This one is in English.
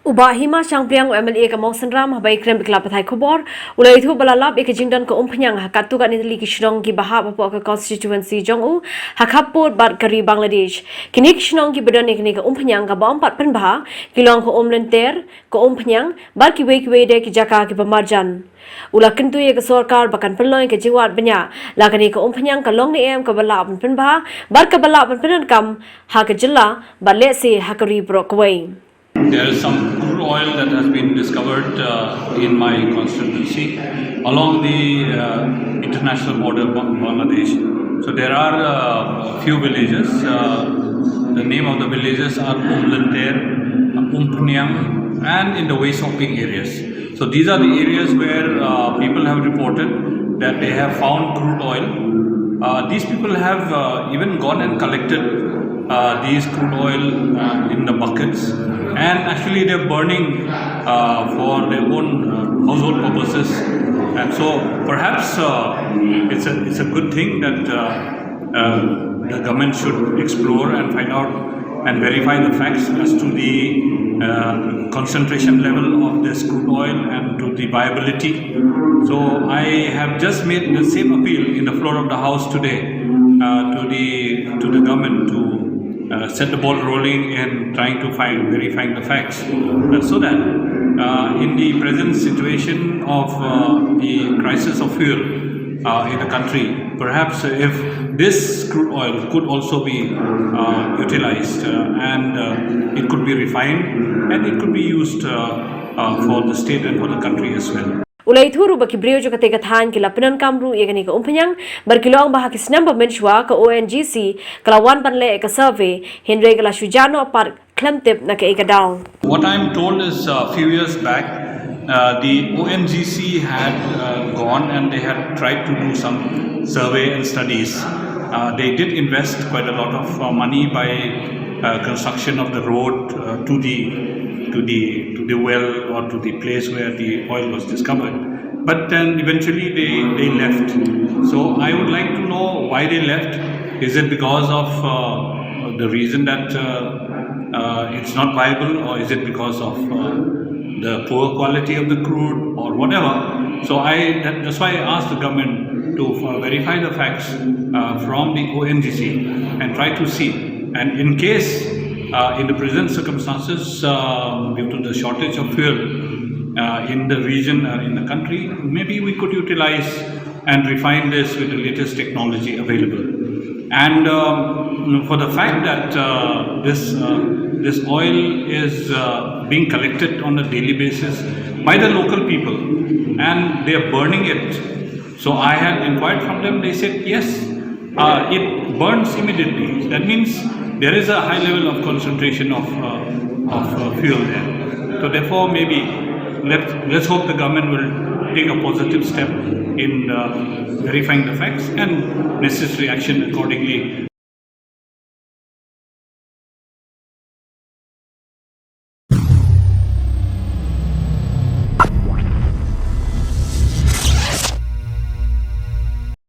Ubahima Shangpriang MLA ka Mausan Ram habai krem bikla pathai khobor ulai thu balalap ek jingdan ko umphanyang hakatu ka nitli kishrong ki baha bapo ka constituency jongu hakhapur bat kari Bangladesh kinik shnong ki bedan ekni ka umphanyang ka bom pat pen baha kilong ko umlenter ko umphanyang bar ki we de ki jaka ki pamarjan ula kintu ye ka sarkar bakan penloi ke jiwat banya lagani ka umphanyang ka long ni em ka bala pen baha bar ka bala pen kam ha ka jilla balle se hakari brokway. There is some crude oil that has been discovered in my constituency along the international border of Bangladesh. So there are a few villages. The name of the villages are Umlanter, Umpnyang, and in the Waysoping areas. So these are the areas where people have reported that they have found crude oil. These people have even gone and collected these crude oil in the buckets, and actually they're burning for their own household purposes. And so perhaps it's a good thing that the government should explore and find out and verify the facts as to the concentration level of this crude oil and to the viability. So I have just made the same appeal in the floor of the House today to the government to set the ball rolling in trying to verifying the facts, so that in the present situation of the crisis of fuel in the country, perhaps if this crude oil could also be utilized and it could be refined and it could be used for the state and for the country as well. Ulai thuru baki brio jo kate kathan ki lapanan kamru yegani ka umphanyang barkilong baha ki snamba menshwa ka ONGC kalawan panle ka survey Henry kala shujano par klamtip na ka ikadaw. What I'm told is a few years back the ONGC had gone and they had tried to do some survey and studies. They did invest quite a lot of money by construction of the road to the well or to the place where the oil was discovered, but then eventually they left. So I would like to know why they left. Is it because of the reason that it's not viable, or is it because of the poor quality of the crude or whatever? So that's why I asked the government to verify the facts from the ONGC and try to see, and in case in the present circumstances, due to the shortage of fuel in the region, in the country, maybe we could utilize and refine this with the latest technology available. And for the fact that this oil is being collected on a daily basis by the local people and they are burning it. So I had inquired from them, they said yes, it burns immediately. That means there is a high level of concentration of fuel there. So therefore, maybe let's hope the government will take a positive step in verifying the facts and necessary action accordingly